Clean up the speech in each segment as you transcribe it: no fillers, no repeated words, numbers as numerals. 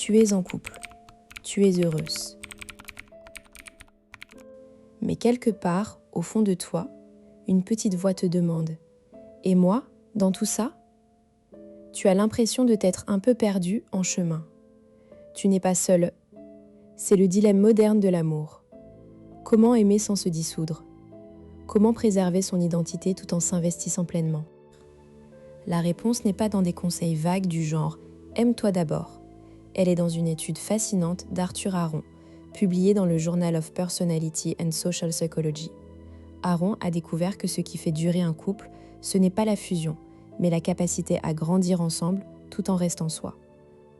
Tu es en couple. Tu es heureuse. Mais quelque part, au fond de toi, une petite voix te demande « Et moi, dans tout ça ?» Tu as l'impression de t'être un peu perdu en chemin. Tu n'es pas seul. C'est le dilemme moderne de l'amour. Comment aimer sans se dissoudre? Comment préserver son identité tout en s'investissant pleinement? La réponse n'est pas dans des conseils vagues du genre « Aime-toi d'abord ». Elle est dans une étude fascinante d'Arthur Aron, publiée dans le Journal of Personality and Social Psychology. Aron a découvert que ce qui fait durer un couple, ce n'est pas la fusion, mais la capacité à grandir ensemble tout en restant soi.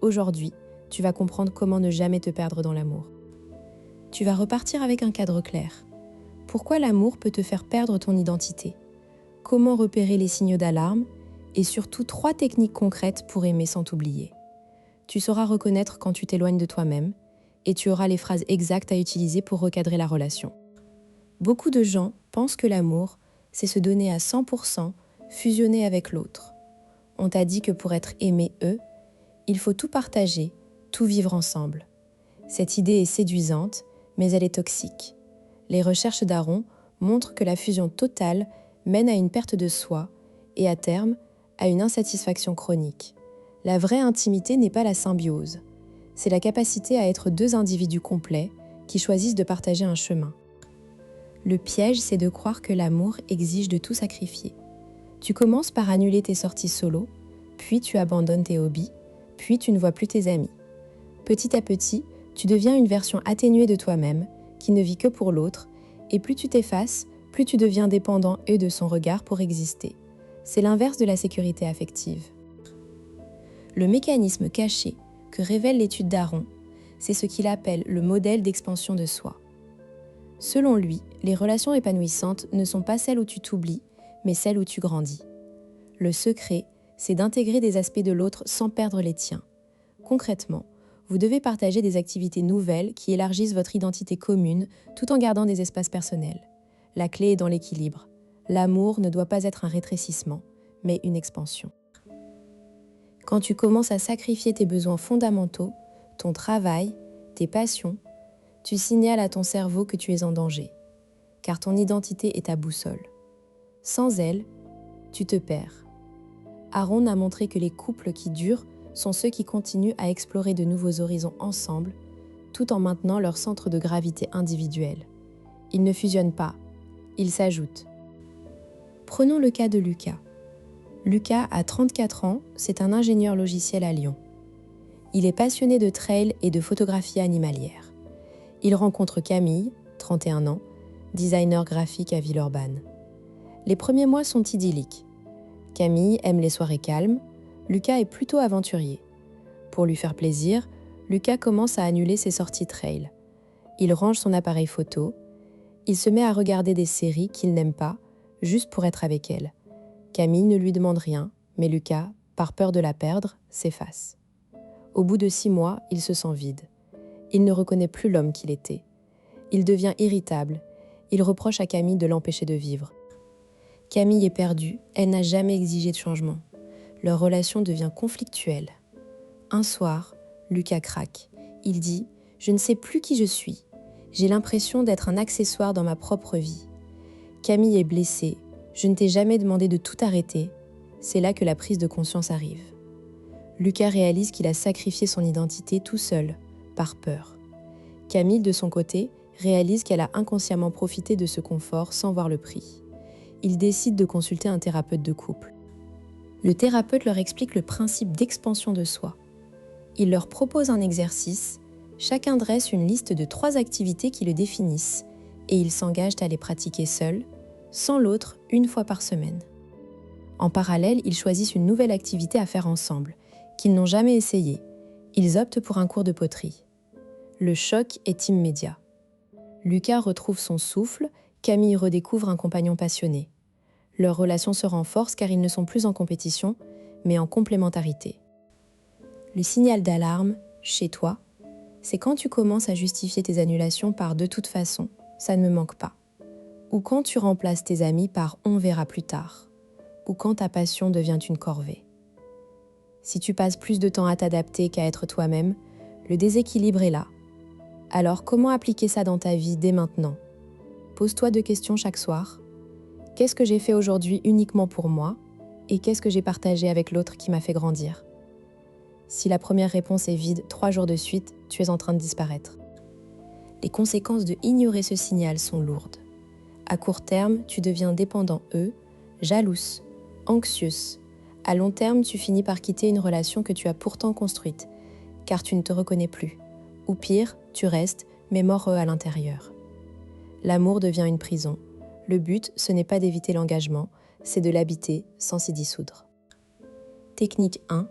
Aujourd'hui, tu vas comprendre comment ne jamais te perdre dans l'amour. Tu vas repartir avec un cadre clair. Pourquoi l'amour peut te faire perdre ton identité? Comment repérer les signaux d'alarme? Et surtout 3 techniques concrètes pour aimer sans t'oublier. Tu sauras reconnaître quand tu t'éloignes de toi-même et tu auras les phrases exactes à utiliser pour recadrer la relation. Beaucoup de gens pensent que l'amour, c'est se donner à 100%, fusionner avec l'autre. On t'a dit que pour être aimé il faut tout partager, tout vivre ensemble. Cette idée est séduisante, mais elle est toxique. Les recherches d'Aron montrent que la fusion totale mène à une perte de soi et à terme, à une insatisfaction chronique. La vraie intimité n'est pas la symbiose. C'est la capacité à être 2 individus complets qui choisissent de partager un chemin. Le piège, c'est de croire que l'amour exige de tout sacrifier. Tu commences par annuler tes sorties solo, puis tu abandonnes tes hobbies, puis tu ne vois plus tes amis. Petit à petit, tu deviens une version atténuée de toi-même, qui ne vit que pour l'autre, et plus tu t'effaces, plus tu deviens dépendant de son regard pour exister. C'est l'inverse de la sécurité affective. Le mécanisme caché que révèle l'étude d'Aron, c'est ce qu'il appelle le modèle d'expansion de soi. Selon lui, les relations épanouissantes ne sont pas celles où tu t'oublies, mais celles où tu grandis. Le secret, c'est d'intégrer des aspects de l'autre sans perdre les tiens. Concrètement, vous devez partager des activités nouvelles qui élargissent votre identité commune tout en gardant des espaces personnels. La clé est dans l'équilibre. L'amour ne doit pas être un rétrécissement, mais une expansion. Quand tu commences à sacrifier tes besoins fondamentaux, ton travail, tes passions, tu signales à ton cerveau que tu es en danger, car ton identité est ta boussole. Sans elle, tu te perds. Aron a montré que les couples qui durent sont ceux qui continuent à explorer de nouveaux horizons ensemble, tout en maintenant leur centre de gravité individuel. Ils ne fusionnent pas, ils s'ajoutent. Prenons le cas de Lucas. Lucas a 34 ans, c'est un ingénieur logiciel à Lyon. Il est passionné de trail et de photographie animalière. Il rencontre Camille, 31 ans, designer graphique à Villeurbanne. Les premiers mois sont idylliques. Camille aime les soirées calmes, Lucas est plutôt aventurier. Pour lui faire plaisir, Lucas commence à annuler ses sorties trail. Il range son appareil photo, il se met à regarder des séries qu'il n'aime pas, juste pour être avec elle. Camille ne lui demande rien, mais Lucas, par peur de la perdre, s'efface. Au bout de 6 mois, il se sent vide. Il ne reconnaît plus l'homme qu'il était. Il devient irritable. Il reproche à Camille de l'empêcher de vivre. Camille est perdue, elle n'a jamais exigé de changement. Leur relation devient conflictuelle. Un soir, Lucas craque. Il dit « Je ne sais plus qui je suis. J'ai l'impression d'être un accessoire dans ma propre vie. » Camille est blessée. « Je ne t'ai jamais demandé de tout arrêter. » C'est là que la prise de conscience arrive. Lucas réalise qu'il a sacrifié son identité tout seul, par peur. Camille, de son côté, réalise qu'elle a inconsciemment profité de ce confort sans voir le prix. Ils décident de consulter un thérapeute de couple. Le thérapeute leur explique le principe d'expansion de soi. Il leur propose un exercice, chacun dresse une liste de 3 activités qui le définissent et ils s'engagent à les pratiquer seuls, sans l'autre, 1 fois par semaine. En parallèle, ils choisissent une nouvelle activité à faire ensemble, qu'ils n'ont jamais essayée. Ils optent pour un cours de poterie. Le choc est immédiat. Lucas retrouve son souffle, Camille redécouvre un compagnon passionné. Leur relation se renforce car ils ne sont plus en compétition, mais en complémentarité. Le signal d'alarme, chez toi, c'est quand tu commences à justifier tes annulations par « de toute façon, ça ne me manque pas ». Ou quand tu remplaces tes amis par « on verra plus tard ». Ou quand ta passion devient une corvée. Si tu passes plus de temps à t'adapter qu'à être toi-même, Le déséquilibre est là. Alors comment appliquer ça dans ta vie dès maintenant? Pose-toi 2 questions chaque soir. Qu'est-ce que j'ai fait aujourd'hui uniquement pour moi? Et qu'est-ce que j'ai partagé avec l'autre qui m'a fait grandir? Si la première réponse est vide 3 jours de suite, tu es en train de disparaître. Les conséquences de ignorer ce signal sont lourdes. À court terme, tu deviens dépendant jalouse, anxieuse. À long terme, tu finis par quitter une relation que tu as pourtant construite, car tu ne te reconnais plus. Ou pire, tu restes, mais mort à l'intérieur. L'amour devient une prison. Le but, ce n'est pas d'éviter l'engagement, c'est de l'habiter sans s'y dissoudre. Technique 1.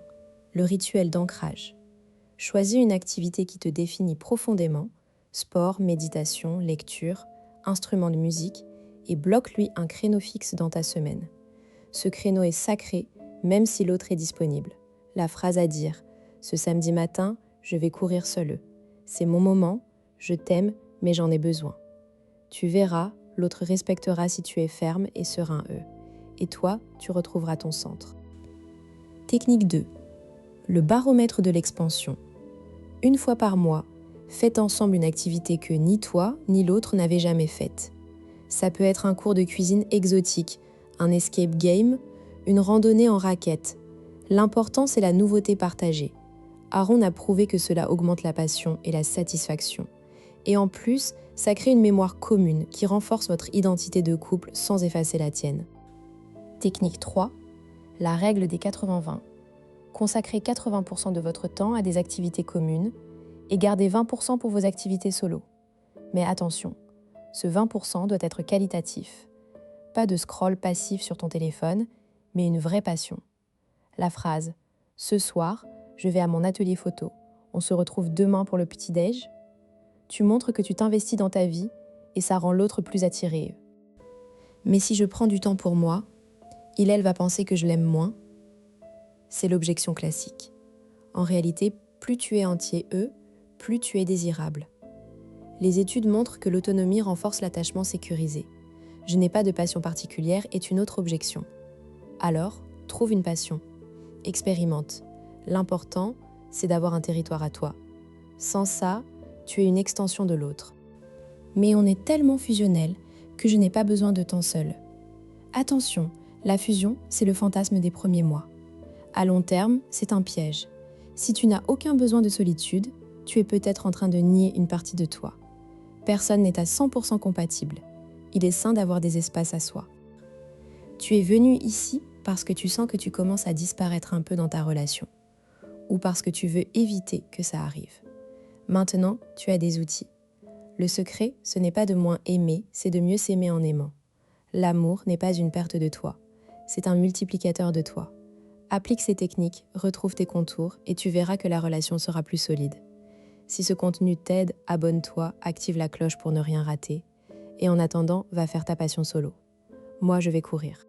Le rituel d'ancrage. Choisis une activité qui te définit profondément, sport, méditation, lecture, instrument de musique, et bloque-lui un créneau fixe dans ta semaine. Ce créneau est sacré, même si l'autre est disponible. La phrase à dire « Ce samedi matin, je vais courir seul. C'est mon moment, je t'aime, mais j'en ai besoin. » Tu verras, l'autre respectera si tu es ferme et serein et toi, tu retrouveras ton centre. Technique 2. Le baromètre de l'expansion. Une fois par mois, faites ensemble une activité que ni toi ni l'autre n'avez jamais faite. Ça peut être un cours de cuisine exotique, un escape game, une randonnée en raquette. L'important, c'est la nouveauté partagée. Aaron a prouvé que cela augmente la passion et la satisfaction. Et en plus, ça crée une mémoire commune qui renforce votre identité de couple sans effacer la tienne. Technique 3. La règle des 80-20. Consacrez 80% de votre temps à des activités communes et gardez 20% pour vos activités solo. Mais attention, ce 20% doit être qualitatif. Pas de scroll passif sur ton téléphone, mais une vraie passion. La phrase « Ce soir, je vais à mon atelier photo. On se retrouve demain pour le petit-déj » Tu montres que tu t'investis dans ta vie et ça rend l'autre plus attiré. Mais si je prends du temps pour moi, elle va penser que je l'aime moins. C'est l'objection classique. En réalité, plus tu es entier plus tu es désirable. Les études montrent que l'autonomie renforce l'attachement sécurisé. Je n'ai pas de passion particulière est une autre objection. Alors, trouve une passion. Expérimente. L'important, c'est d'avoir un territoire à toi. Sans ça, tu es une extension de l'autre. Mais on est tellement fusionnel que je n'ai pas besoin de temps seul. Attention, la fusion, c'est le fantasme des premiers mois. À long terme, c'est un piège. Si tu n'as aucun besoin de solitude, tu es peut-être en train de nier une partie de toi. Personne n'est à 100% compatible. Il est sain d'avoir des espaces à soi. Tu es venu ici parce que tu sens que tu commences à disparaître un peu dans ta relation, ou parce que tu veux éviter que ça arrive. Maintenant, tu as des outils. Le secret, ce n'est pas de moins aimer, c'est de mieux s'aimer en aimant. L'amour n'est pas une perte de toi, c'est un multiplicateur de toi. Applique ces techniques, retrouve tes contours et tu verras que la relation sera plus solide. Si ce contenu t'aide, abonne-toi, active la cloche pour ne rien rater. Et en attendant, va faire ta passion solo. Moi, je vais courir.